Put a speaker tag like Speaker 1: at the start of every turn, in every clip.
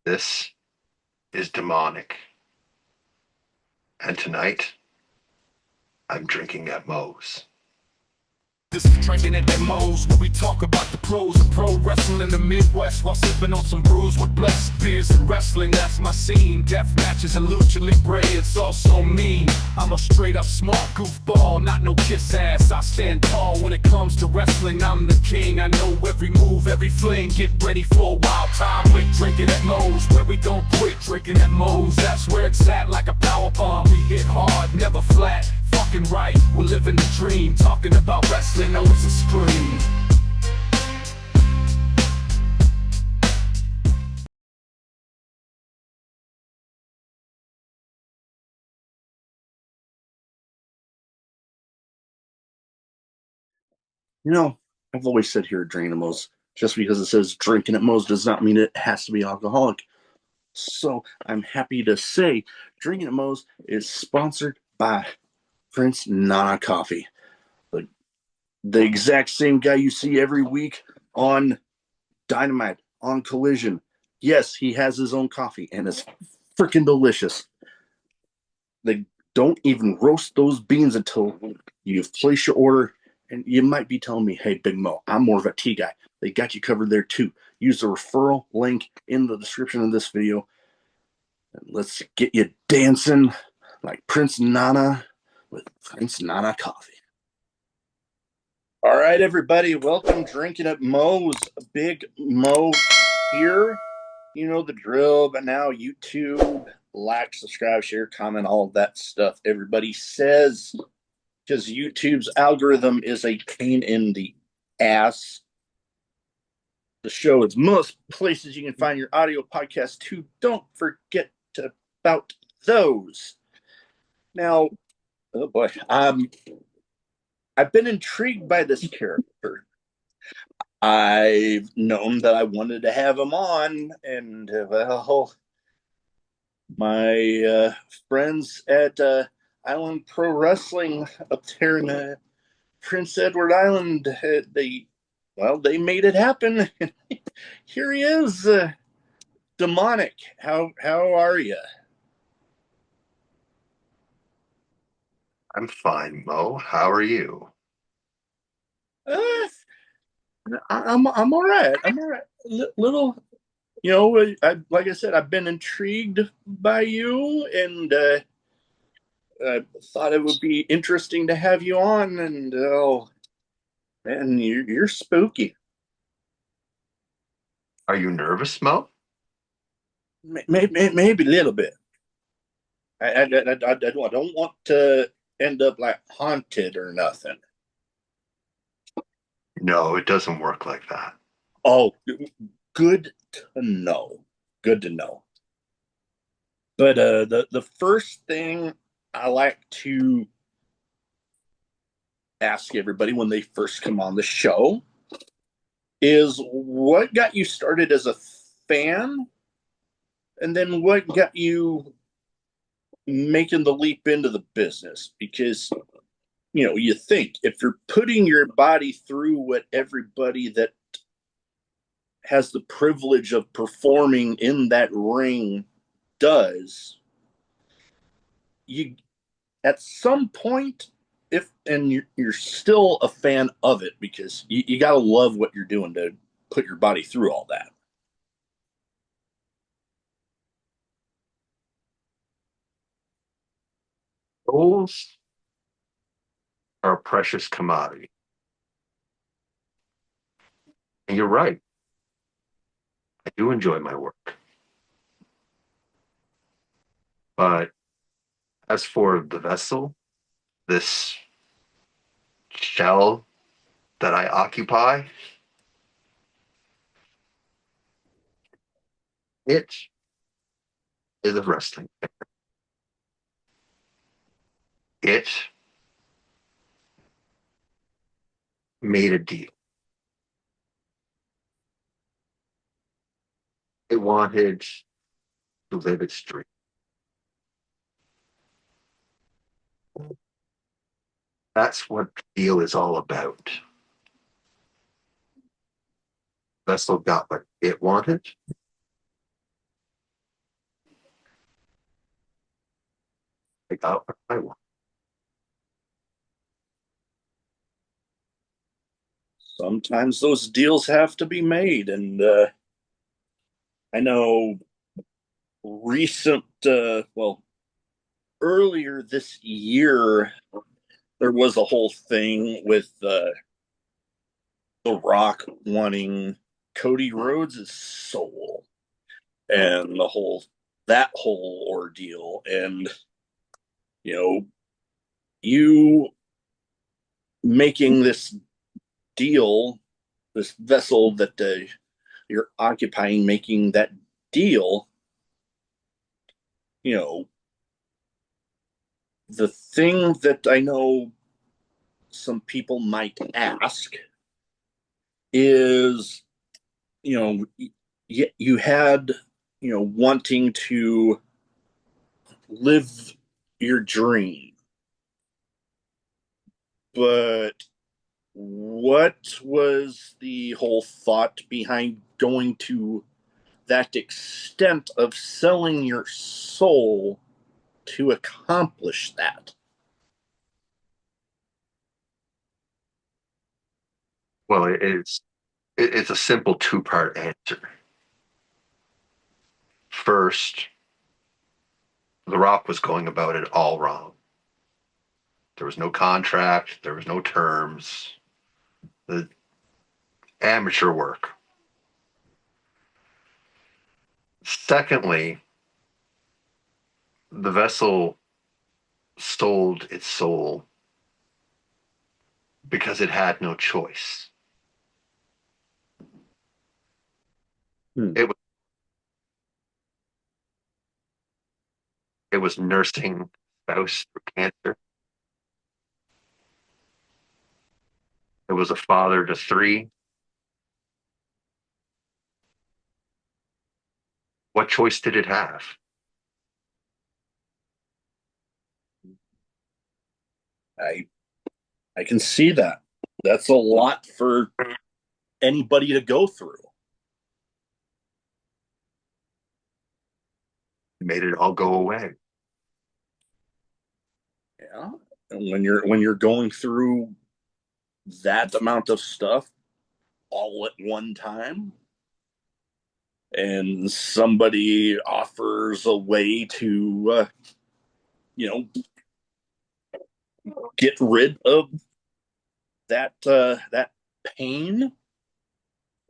Speaker 1: This is Demonic, and tonight I'm drinking at Moe's.
Speaker 2: This is Drinkinatmos, where we talk about the pros of pro wrestling in the Midwest while sipping on some brews with blessed beers and wrestling. That's my scene. Death matches and lucha libre, it's all so mean. I'm a straight up smart goofball, not no kiss ass. I stand tall when it comes to wrestling. I'm the king. I know every move, every fling. Get ready for a wild time with Drinkin' at Moe's, where we don't quit. Drinkin' at Moe's, that's where it's at, like a power bomb. We hit hard, never flat. Fucking right, we're living the dream. Talking about wrestling, always a scream.
Speaker 3: You know, I've always said here at Drinkinatmos, just because it says drinking at Moe's does not mean it has to be alcoholic. So I'm happy to say Drinking at Moe's is sponsored by Prince Nana Coffee. The exact same guy you see every week on Dynamite, on Collision. Yes, he has his own coffee, and it's freaking delicious. They don't even roast those beans until you've placed your order. And you might be telling me, hey, Big Mo, I'm more of a tea guy. They got you covered there too. Use the referral link in the description of this video. And let's get you dancing like Prince Nana with Prince Nana Coffee. All right, everybody, welcome Drinking at Moe's. Big Mo here. You know the drill, but now YouTube, like, subscribe, share, comment, all of that stuff everybody says, because YouTube's algorithm is a pain in the ass. The show is most places you can find your audio podcast too. Don't forget about those. Now, oh boy, I've been intrigued by this character. I've known that I wanted to have him on, and well, my friends at Island Pro Wrestling up there in Prince Edward Island, they made it happen. Here he is, Demonic. How are you?
Speaker 1: I'm fine, Mo. How are you?
Speaker 3: Uh, I'm all right. I'm all right. Little, like I said, I've been intrigued by you, and I thought it would be interesting to have you on. And oh man, you're spooky.
Speaker 1: Are you nervous, Mo?
Speaker 3: Maybe a little bit. I don't want to end up like haunted or nothing.
Speaker 1: No, it doesn't work like that.
Speaker 3: Oh, good to know. Good to know. But the first thing I like to ask everybody when they first come on the show is what got you started as a fan, and then what got you making the leap into the business? Because you think if you're putting your body through what everybody that has the privilege of performing in that ring does, you at some point, if and you're still a fan of it, because you got to love what you're doing to put your body through all that.
Speaker 1: Goals are a precious commodity. And you're right. I do enjoy my work. But as for the vessel, this shell that I occupy, it is a wrestling. It made a deal. It wanted to live its dream. That's what the deal is all about. Vessel got what it wanted, I got what I want.
Speaker 3: Sometimes those deals have to be made, and I know earlier this year, there was a whole thing with The Rock wanting Cody Rhodes' soul and that whole ordeal. And, you know, you making this deal, this vessel that you're occupying, making that deal, you know, the thing that I know some people might ask is, you know, you had, wanting to live your dream, but what was the whole thought behind going to that extent of selling your soul to accomplish that?
Speaker 1: Well, it's a simple two-part answer. First, The Rock was going about it all wrong. There was no contract, there was no terms. The amateur work. Secondly, the vessel sold its soul because it had no choice.
Speaker 3: Hmm.
Speaker 1: It was it was nursing spouse for cancer. It was a father to three. What choice did it have?
Speaker 3: I I can see that. That's a lot for anybody to go through.
Speaker 1: It made it all go away.
Speaker 3: Yeah. And when you're going through that amount of stuff all at one time, and somebody offers a way to you know get rid of that pain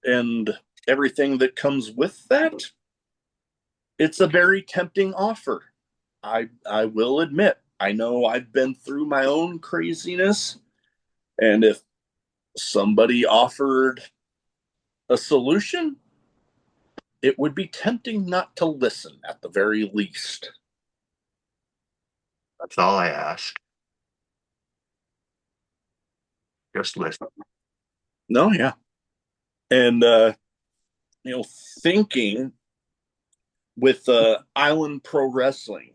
Speaker 3: and everything that comes with that, it's a very tempting offer. I will admit, I know I've been through my own craziness, and if somebody offered a solution, it would be tempting not to listen at the very least.
Speaker 1: That's all I ask. Just listen.
Speaker 3: No, yeah. And thinking with Island Pro Wrestling,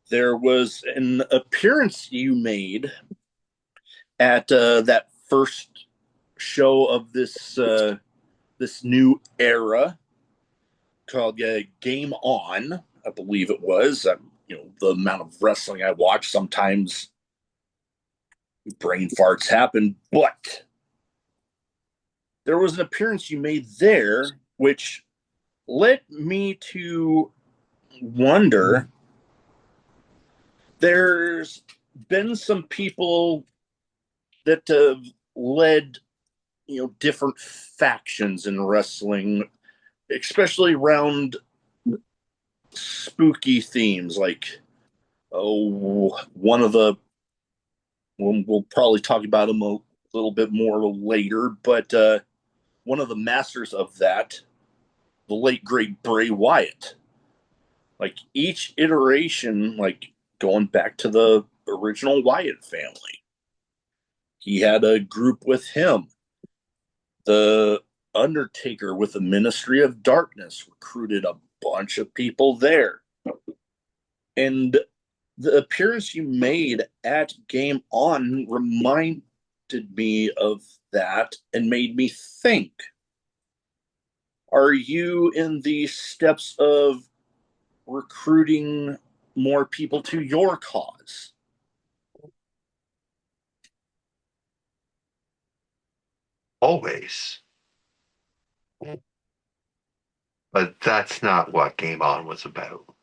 Speaker 3: there was an appearance you made at that first show of this new era called Game On, I believe it was. The amount of wrestling I watch, sometimes brain farts happen, but there was an appearance you made there, which led me to wonder. There's been some people that have led, different factions in wrestling, especially around spooky themes. Like, one of the, we'll probably talk about him a little bit more later, but one of the masters of that, the late great Bray Wyatt. Like each iteration, like going back to the original Wyatt family, he had a group with him. The Undertaker with the Ministry of Darkness recruited a bunch of people there. And the appearance you made at Game On reminded me of that and made me think, are you in the steps of recruiting more people to your cause.
Speaker 1: Always. But that's not what Game On was about.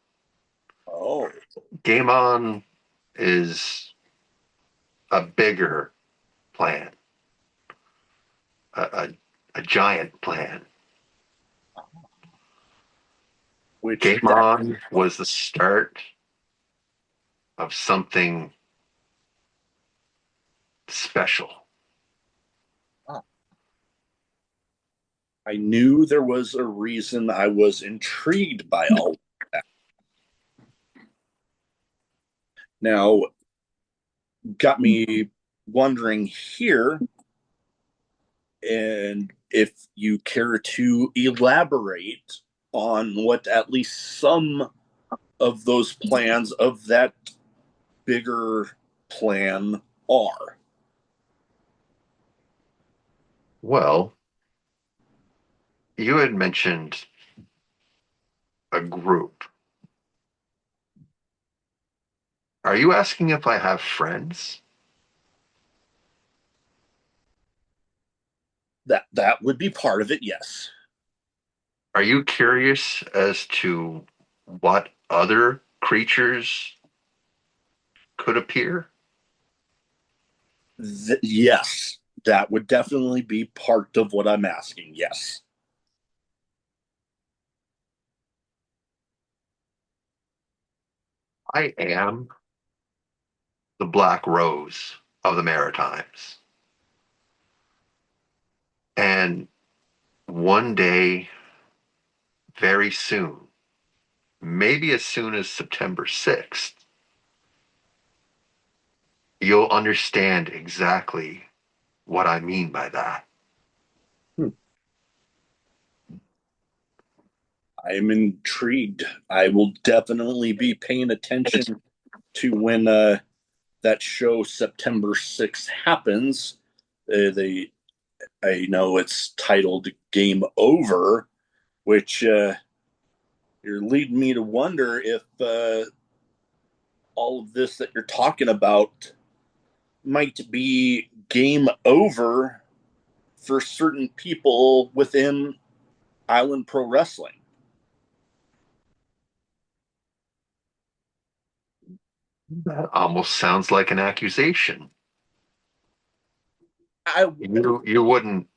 Speaker 3: Oh,
Speaker 1: Game On is a bigger plan, a, a, a giant plan.
Speaker 3: which
Speaker 1: Game On was the start of something special.
Speaker 3: I knew there was a reason I was intrigued by all of that. Now, got me wondering here, and if you care to elaborate on what at least some of those plans of that bigger plan are.
Speaker 1: Well, you had mentioned a group. Are you asking if I have friends?
Speaker 3: That would be part of it, yes.
Speaker 1: Are you curious as to what other creatures could appear?
Speaker 3: Yes, that would definitely be part of what I'm asking. Yes.
Speaker 1: I am the Black Rose of the Maritimes. And one day, very soon, maybe as soon as September 6th, you'll understand exactly what I mean by that.
Speaker 3: Hmm. I am intrigued. I will definitely be paying attention to when that show September 6th happens. I know it's titled Game Over, which you're leading me to wonder if all of this that you're talking about might be game over for certain people within Island Pro Wrestling.
Speaker 1: That almost sounds like an accusation.
Speaker 3: I,
Speaker 1: You wouldn't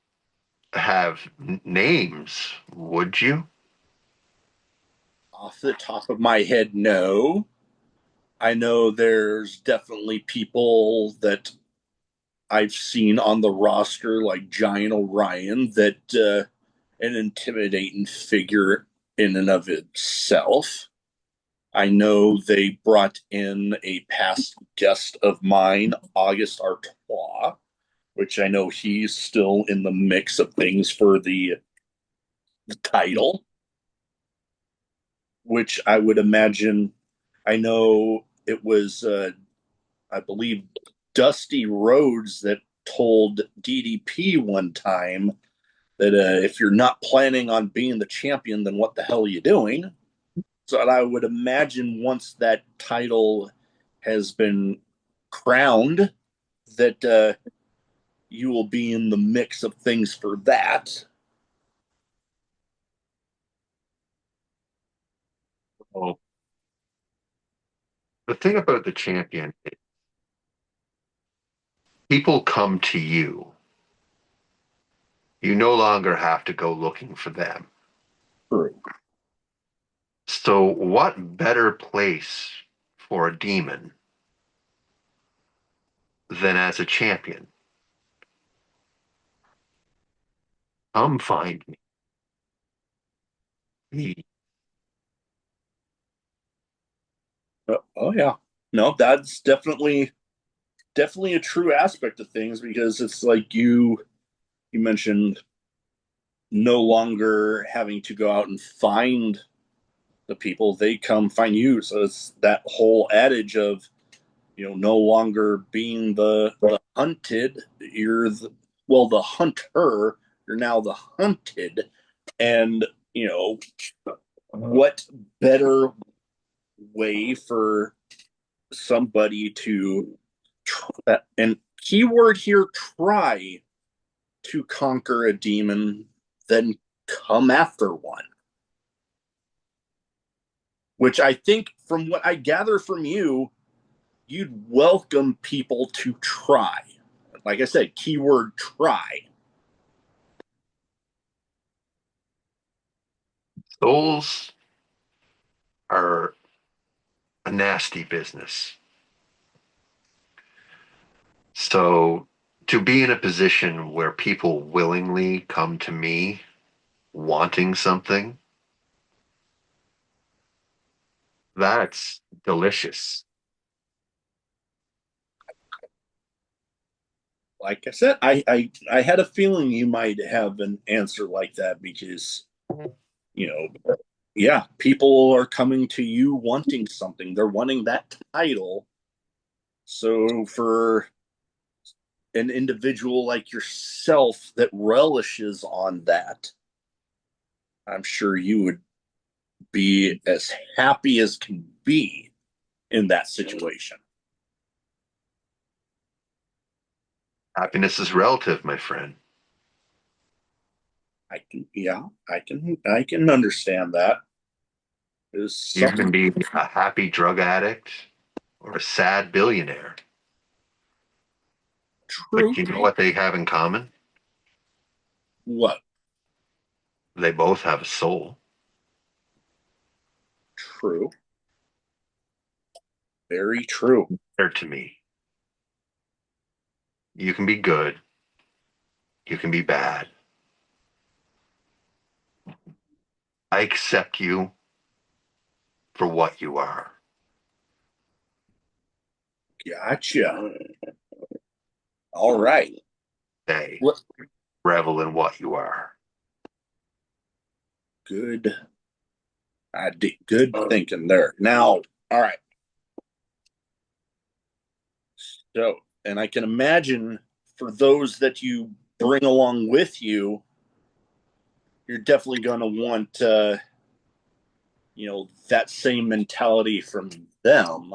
Speaker 1: have names, would you?
Speaker 3: off the top of my head, no. I know there's definitely people that I've seen on the roster, like Giant Orion, that an intimidating figure in and of itself. I know they brought in a past guest of mine, August Artois, which I know he's still in the mix of things for the title, which I would imagine. I know it was, I believe, Dusty Rhodes that told DDP one time that if you're not planning on being the champion, then what the hell are you doing? So I would imagine once that title has been crowned, that you will be in the mix of things for that.
Speaker 1: Well, the thing about the champion, people come to you. You no longer have to go looking for them.
Speaker 3: True.
Speaker 1: So, what better place for a demon than as a champion? Come find me.
Speaker 3: Oh yeah, no, that's definitely a true aspect of things because it's like you mentioned no longer having to go out and find the people; they come find you. So it's that whole adage of no longer being the hunted. You're the hunter. You're now the hunted, and what better way for somebody to and keyword here, try to conquer a demon, then come after one. Which I think, from what I gather from you, you'd welcome people to try. Like I said, keyword try.
Speaker 1: Souls are a nasty business. So to be in a position where people willingly come to me wanting something, that's delicious.
Speaker 3: Like I said, I had a feeling you might have an answer like that because, you know, yeah, people are coming to you wanting something. They're wanting that title. So for an individual like yourself that relishes on that, I'm sure you would be as happy as can be in that situation.
Speaker 1: Happiness is relative, my friend.
Speaker 3: I can understand that. Is
Speaker 1: You
Speaker 3: some
Speaker 1: can be a happy drug addict or a sad billionaire.
Speaker 3: true.
Speaker 1: But you know what they have in common?
Speaker 3: What?
Speaker 1: They both have a soul.
Speaker 3: True. Very true.
Speaker 1: They're to me. You can be good. You can be bad. I accept you for what you are.
Speaker 3: Gotcha. All right.
Speaker 1: They
Speaker 3: What?
Speaker 1: revel in what you are.
Speaker 3: Good. Good thinking there. Now, all right. So, and I can imagine for those that you bring along with you, you're definitely going to want, that same mentality from them.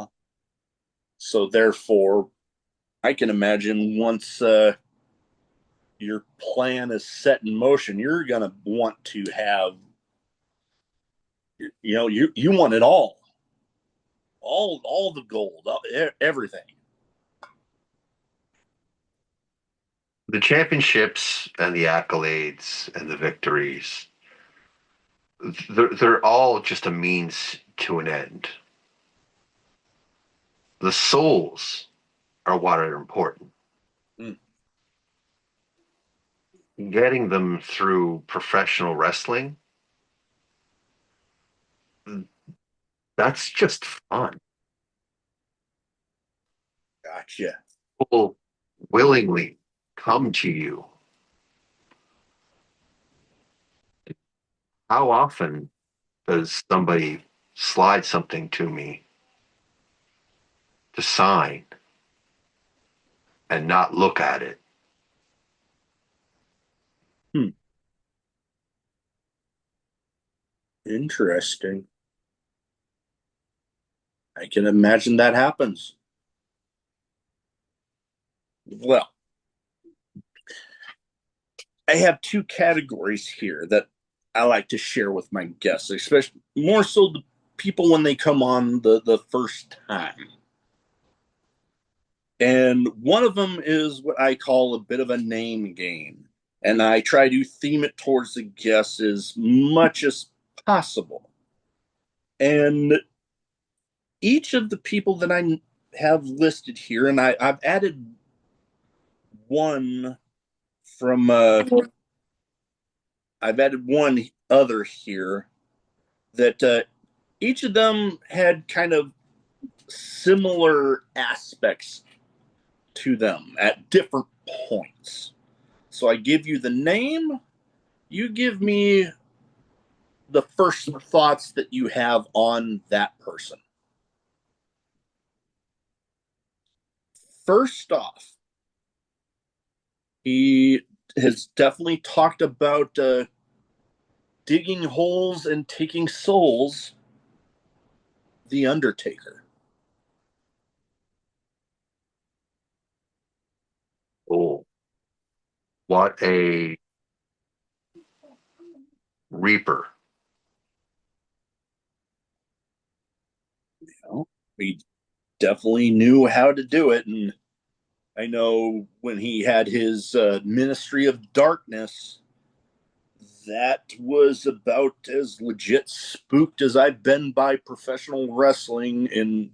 Speaker 3: So, therefore, I can imagine once your plan is set in motion, you're going to want to have, you want it all the gold, everything.
Speaker 1: The championships and the accolades and the victories, they're all just a means to an end. The souls are what are important.
Speaker 3: Mm.
Speaker 1: Getting them through professional wrestling, that's just fun.
Speaker 3: Gotcha.
Speaker 1: People willingly come to you. How often does somebody slide something to me to sign and not look at it?
Speaker 3: Hmm. Interesting. I can imagine that happens. Well, I have two categories here that I like to share with my guests, especially more so the people when they come on the first time. And one of them is what I call a bit of a name game. And I try to theme it towards the guests as much as possible. And each of the people that I have listed here, and I've added one from I've added one other here that each of them had kind of similar aspects to them at different points. So I give you the name, you give me the first thoughts that you have on that person. First off, he has definitely talked about digging holes and taking souls. The Undertaker.
Speaker 1: Oh, what a reaper.
Speaker 3: You know, he definitely knew how to do it. And I know when he had his Ministry of Darkness, that was about as legit spooked as I've been by professional wrestling in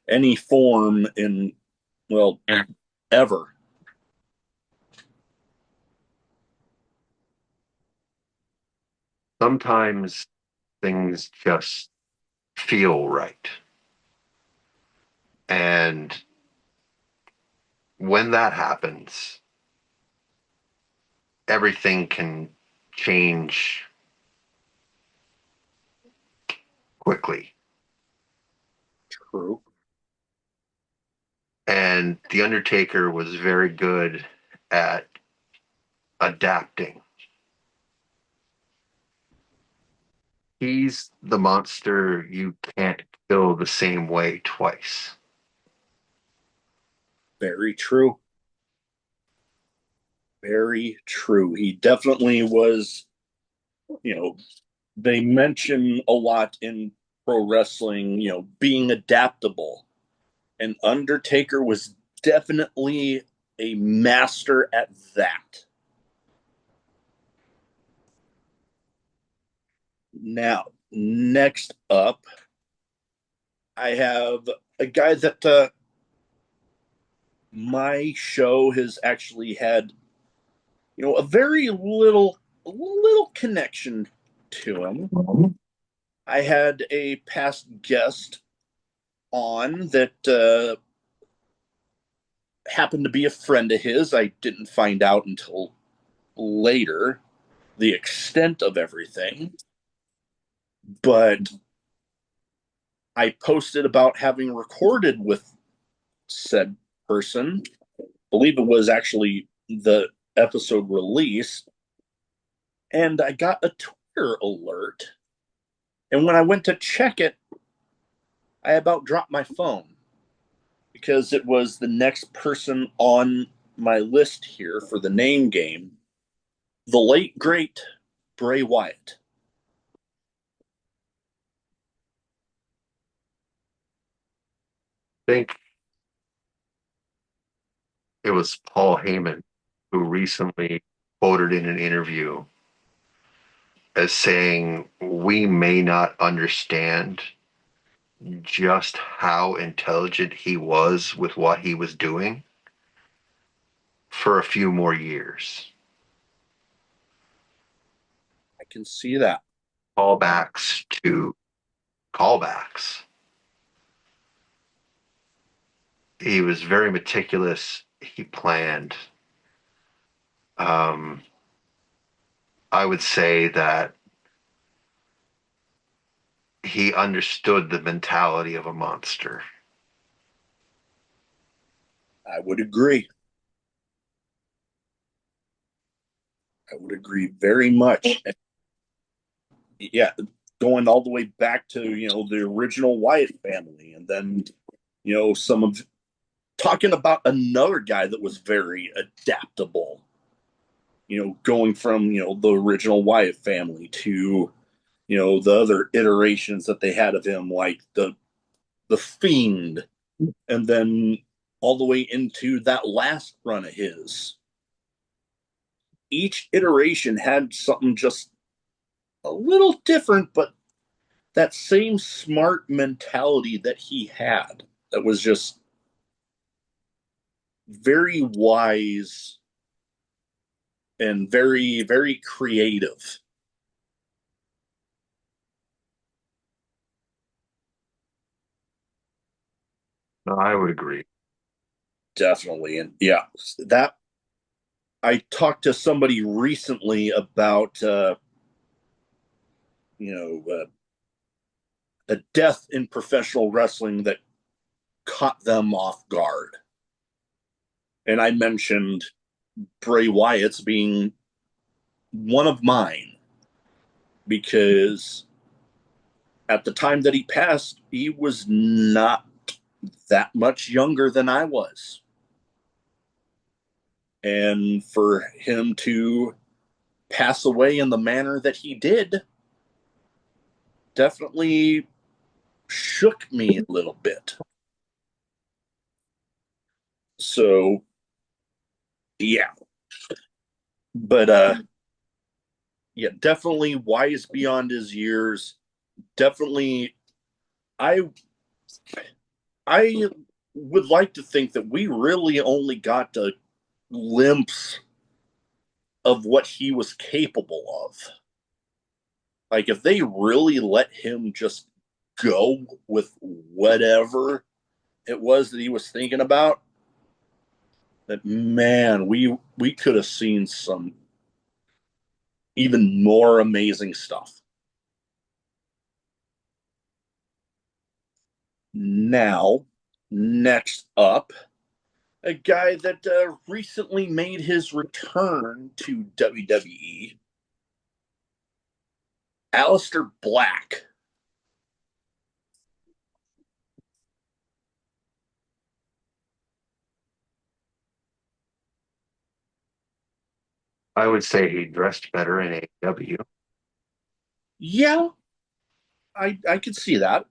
Speaker 3: any form in, well, ever.
Speaker 1: Sometimes things just feel right. And when that happens, everything can change quickly.
Speaker 3: True.
Speaker 1: And The Undertaker was very good at adapting. He's the monster you can't kill the same way twice.
Speaker 3: Very true. Very true. He definitely was, you know, they mention a lot in pro wrestling, being adaptable. And Undertaker was definitely a master at that. Now, next up, I have a guy that my show has actually had, a very little connection to him. I had a past guest on that happened to be a friend of his. I didn't find out until later the extent of everything, but I posted about having recorded with said person. I believe it was actually the episode release, and I got a Twitter alert. And when I went to check it, I about dropped my phone because it was the next person on my list here for the name game, the late great Bray Wyatt.
Speaker 1: I think it was Paul Heyman who recently quoted in an interview as saying, "We may not understand just how intelligent he was with what he was doing for a few more years."
Speaker 3: I can see that.
Speaker 1: Callbacks to callbacks. He was very meticulous. He planned. Um, I would say that he understood the mentality of a monster.
Speaker 3: I would agree. I would agree very much. And yeah, going all the way back to, the original Wyatt family. And then, some of talking about another guy that was very adaptable, going from, the original Wyatt family to, the other iterations that they had of him, like the Fiend, and then all the way into that last run of his. Each iteration had something just a little different, but that same smart mentality that he had that was just very wise and very, very creative.
Speaker 1: No, I would agree.
Speaker 3: Definitely. And yeah, that I talked to somebody recently about, you know, a death in professional wrestling that caught them off guard. And I mentioned Bray Wyatt's being one of mine because at the time that he passed, he was not that much younger than I was. And for him to pass away in the manner that he did definitely shook me a little bit. So, yeah. But yeah, definitely wise beyond his years. Definitely I I would like to think that we really only got a glimpse of what he was capable of. Like if they really let him just go with whatever it was that he was thinking about, that man, we could have seen some even more amazing stuff. Now, next up, a guy that recently made his return to WWE, Aleister Black.
Speaker 1: I would say he dressed better in AEW.
Speaker 3: Yeah, I could see that.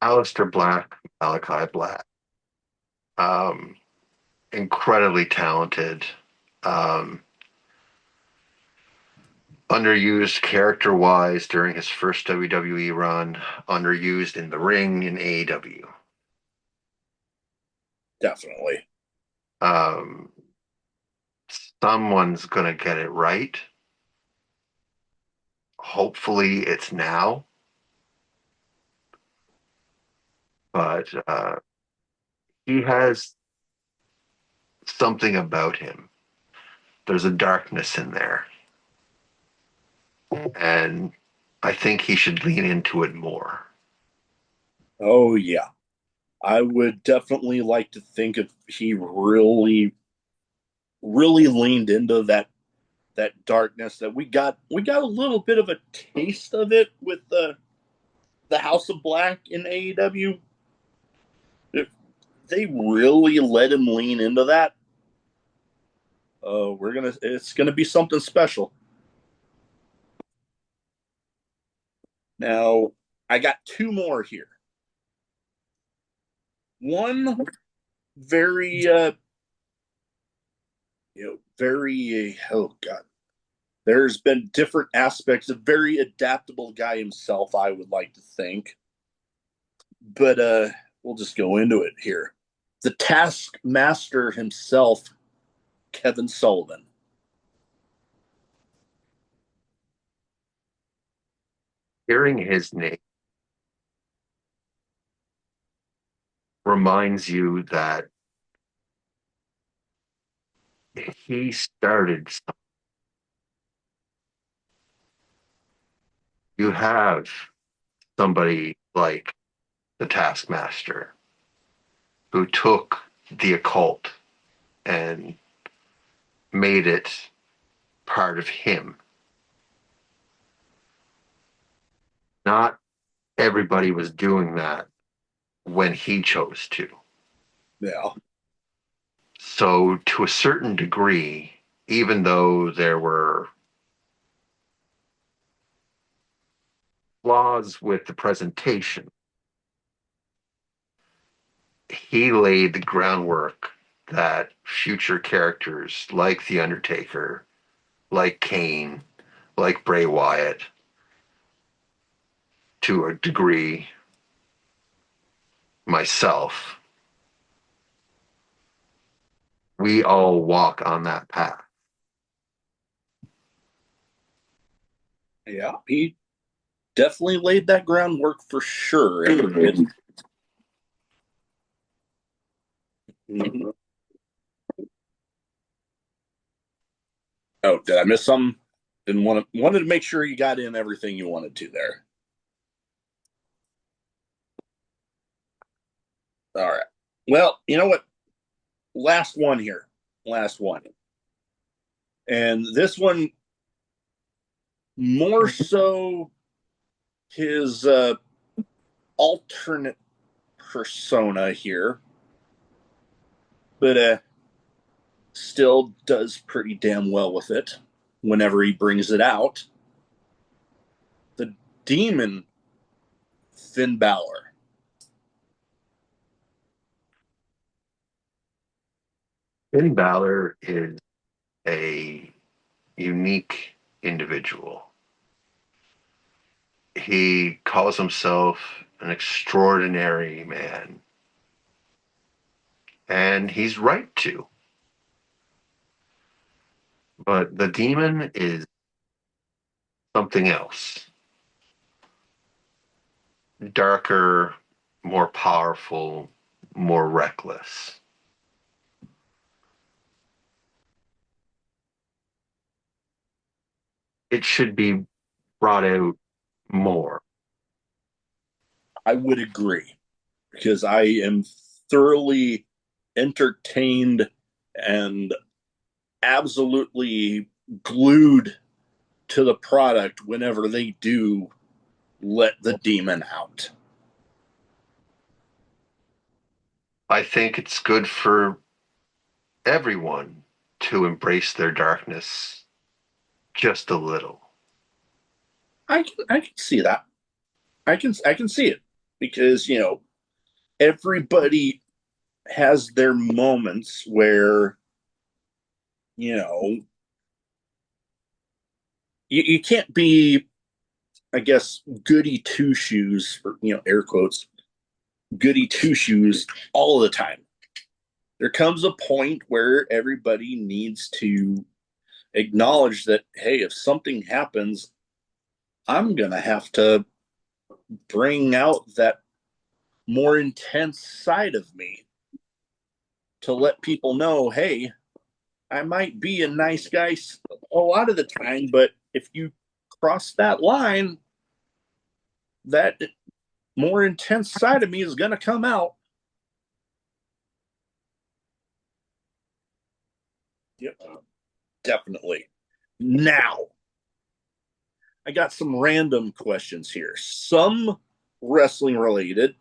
Speaker 1: Aleister Black, Malachi Black, um, incredibly talented, um, underused character wise during his first WWE run, underused in the ring in AEW.
Speaker 3: Definitely.
Speaker 1: Um, Someone's gonna get it right. Hopefully, it's now. But he has something about him. There's a darkness in there, and I think he should lean into it more.
Speaker 3: Oh yeah. I would definitely like to think if he really leaned into that darkness that we got a little bit of a taste of it with the House of Black in AEW. If they really let him lean into that, it's gonna be something special. Now, I got two more here. One very very oh god. There's been different aspects. A very adaptable guy himself, I would like to think. But we'll just go into it here. The Taskmaster himself, Kevin Sullivan.
Speaker 1: Hearing his name reminds you that he started. You have somebody like the Taskmaster who took the occult and made it part of him. Not everybody was doing that when he chose to.
Speaker 3: Yeah.
Speaker 1: So, to a certain degree, even though there were flaws with the presentation, he laid the groundwork that future characters like The Undertaker, like Kane, like Bray Wyatt, to a degree, myself, we all walk on that path.
Speaker 3: Yeah. He definitely laid that groundwork for sure. Mhm. Oh, did I miss some? Didn't wanted to make sure you got in everything you wanted to there. All right. Well, you know what? Last one here. Last one. And this one more so his alternate persona here, but still does pretty damn well with it whenever he brings it out. The demon Finn Balor.
Speaker 1: Finn Balor is a unique individual. He calls himself an extraordinary man, and he's right to. But the demon is something else, darker, more powerful, more reckless. It should be brought out more.
Speaker 3: I would agree because I am thoroughly entertained and absolutely glued to the product whenever they do let the demon out.
Speaker 1: I think it's good for everyone to embrace their darkness just a little.
Speaker 3: I can see that. I can see it because everybody has their moments where you know you can't be, I guess, goody two shoes, for air quotes, goody two shoes all the time. There comes a point where everybody needs to acknowledge that, hey, if something happens, I'm gonna have to bring out that more intense side of me to let people know, hey, I might be a nice guy a lot of the time, but if you cross that line, that more intense side of me is going to come out. Yep, definitely. Now, I got some random questions here. Some wrestling related,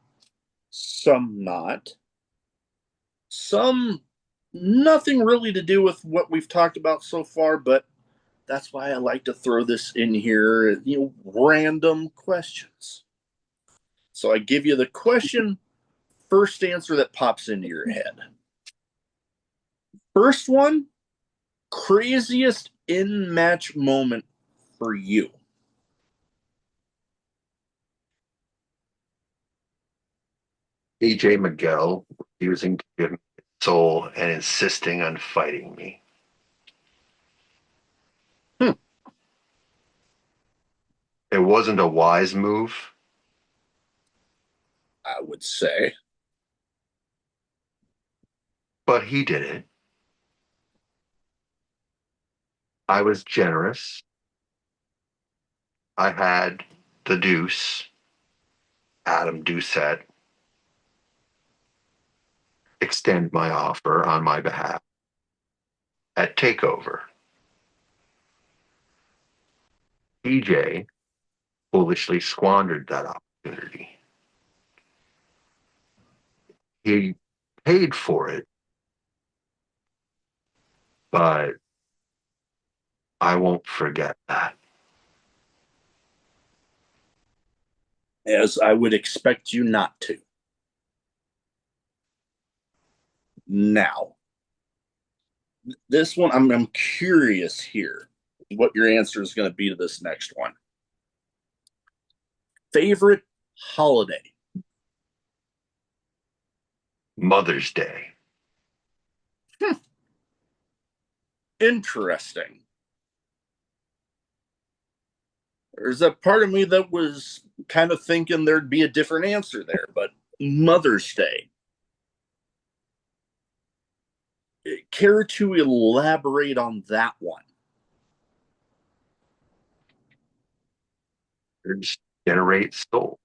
Speaker 3: some not. Some nothing really to do with what we've talked about so far, but that's why I like to throw this in here, random questions. So I give you the question, first answer that pops into your head. First one, craziest in match moment for you.
Speaker 1: AJ Miguel refusing to give me his soul and insisting on fighting me.
Speaker 3: Hmm.
Speaker 1: It wasn't a wise move,
Speaker 3: I would say.
Speaker 1: but he did it. I was generous. I had the deuce, Adam Doucette, extend my offer on my behalf at TakeOver. EJ foolishly squandered that opportunity. He paid for it, but I won't forget that.
Speaker 3: As I would expect you not to. Now, this one, I'm curious here what your answer is going to be to this next one. Favorite holiday?
Speaker 1: Mother's Day.
Speaker 3: Interesting. There's a part of me that was kind of thinking there'd be a different answer there, but Mother's Day. Care to elaborate on that one?
Speaker 1: Generate soul.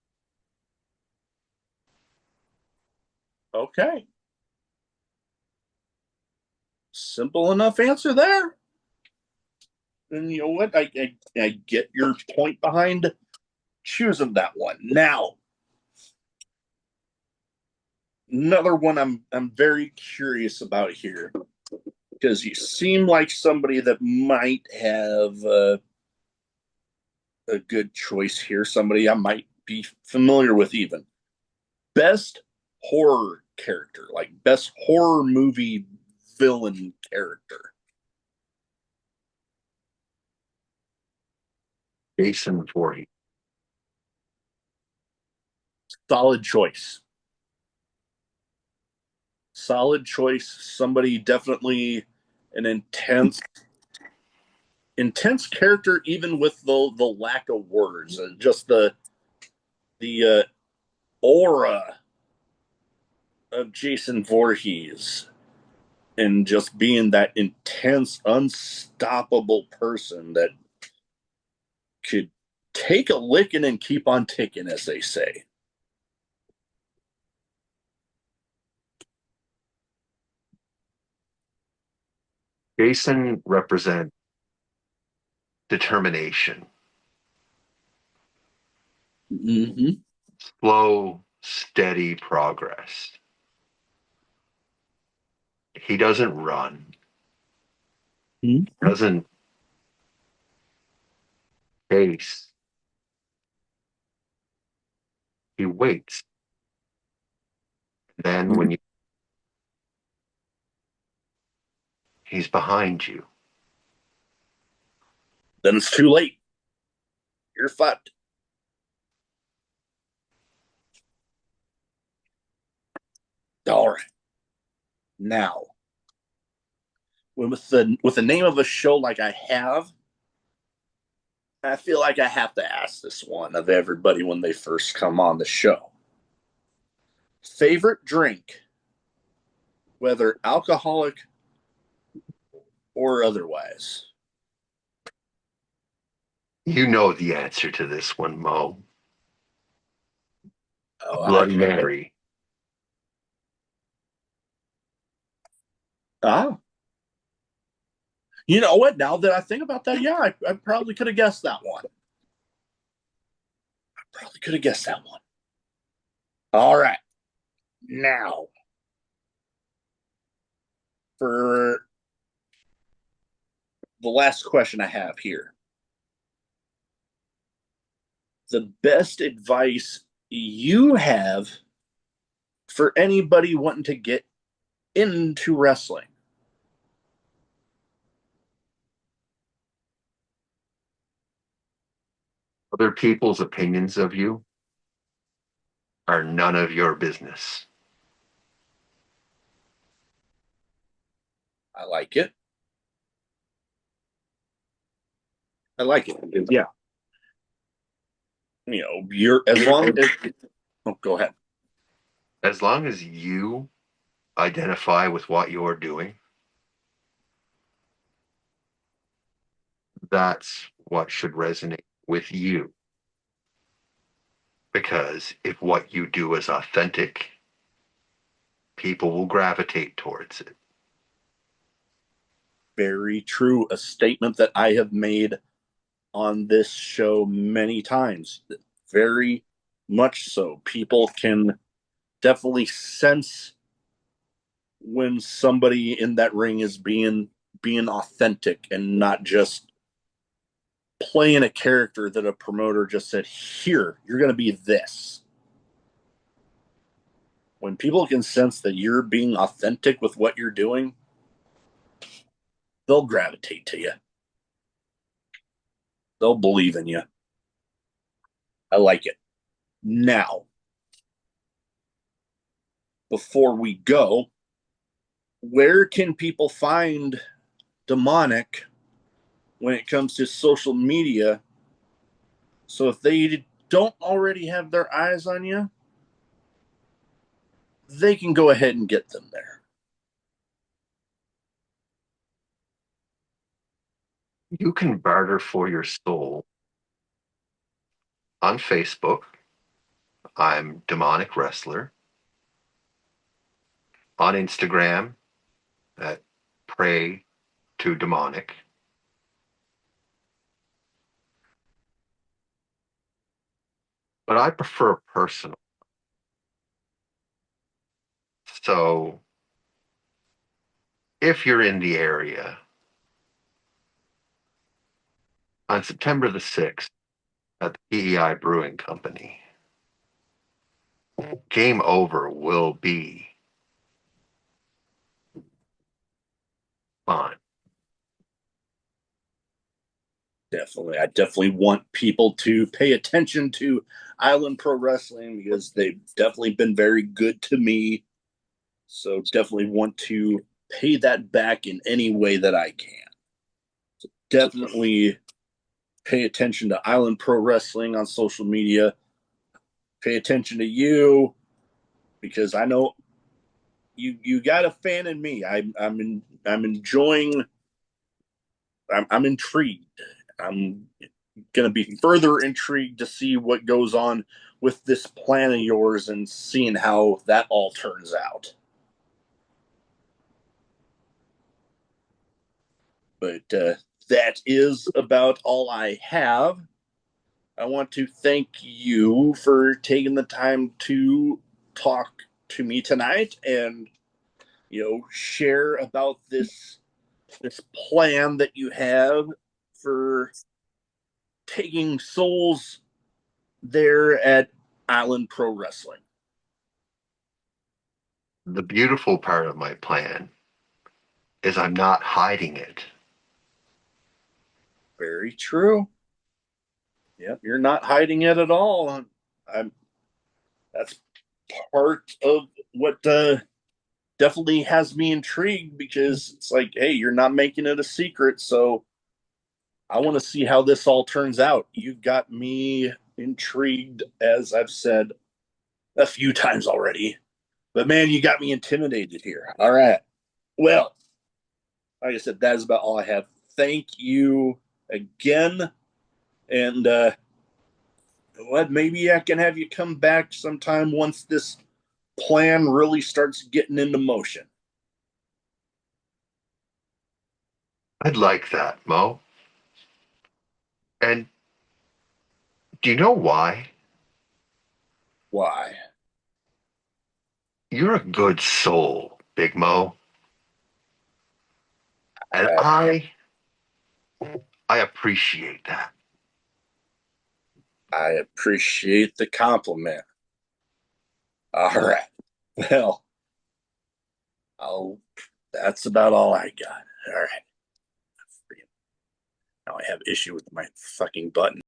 Speaker 3: Okay. Simple enough answer there. And you know what? I get your point behind choosing that one. Now, another one I'm very curious about here because you seem like somebody that might have a good choice here. Somebody I might be familiar with even. Best horror character, like best horror movie villain character.
Speaker 1: Jason Voorhees.
Speaker 3: Solid choice. Solid choice. Somebody definitely an intense character, even with the lack of words. Just the aura of Jason Voorhees and just being that intense, unstoppable person that could take a licking and keep on ticking, as they say.
Speaker 1: Jason represents determination,
Speaker 3: Mm-hmm.
Speaker 1: slow, steady progress. He doesn't run.
Speaker 3: Mm-hmm.
Speaker 1: He doesn't chase. He waits. Then when he's behind you,
Speaker 3: Then it's too late. You're fucked. All right. Now, with the name of a show like I have, I feel like I have to ask this one of everybody when they first come on the show. Favorite drink, whether alcoholic or otherwise.
Speaker 1: you know the answer to this one, Mo.
Speaker 3: Oh,
Speaker 1: Bloody Mary.
Speaker 3: ah, you know what? Now that I think about that, yeah, I probably could have guessed that one. Probably could have guessed that one. All right. Now, for the last question I have here, the best advice you have for anybody wanting to get into wrestling.
Speaker 1: Other people's opinions of you are none of your business.
Speaker 3: I like it. I like it. Yeah. You know, you're as long as. Oh, go ahead.
Speaker 1: As long as you identify with what you're doing, that's what should resonate with you. Because if what you do is authentic, people will gravitate towards it.
Speaker 3: Very true. A statement that I have made on this show many times. Very much so. People can definitely sense when somebody in that ring is being authentic and not just playing a character that a promoter just said, here, you're going to be this. When people can sense that you're being authentic with what you're doing, they'll gravitate to you. They'll believe in you. I like it. Now, before we go, where can people find Demonic when it comes to social media? So if they don't already have their eyes on you, they can go ahead and get them there.
Speaker 1: You can barter for your soul on Facebook. I'm Demonic Wrestler. On Instagram at Pray to Demonic. but I prefer personal. So if you're in the area on September the 6th at the PEI Brewing Company, Game Over will be fun.
Speaker 3: Definitely. I definitely want people to pay attention to Island Pro Wrestling because they've definitely been very good to me. So definitely want to pay that back in any way that I can. So definitely pay attention to Island Pro Wrestling on social media. Pay attention to you because I know you got a fan in me. I'm enjoying. I'm intrigued. I'm going to be further intrigued to see what goes on with this plan of yours and seeing how that all turns out. But that is about all I have. I want to thank you for taking the time to talk to me tonight and share about this plan that you have for taking souls there at Island Pro Wrestling.
Speaker 1: The beautiful part of my plan is I'm not hiding it.
Speaker 3: Very true. Yep, you're not hiding it at all. I'm that's part of what definitely has me intrigued because it's like, hey, you're not making it a secret, so I want to see how this all turns out. You got me intrigued, as I've said a few times already. But man, you got me intimidated here. All right. Well, like I said, that is about all I have. Thank you again. And what maybe I can have you come back sometime once this plan really starts getting into motion.
Speaker 1: I'd like that, Mo. And do you know why?
Speaker 3: Why?
Speaker 1: You're a good soul, Big Mo. And
Speaker 3: I,
Speaker 1: I appreciate that.
Speaker 3: I appreciate the compliment. All right. Well, I'll, that's about all I got. All right. Now I have issue with my fucking button.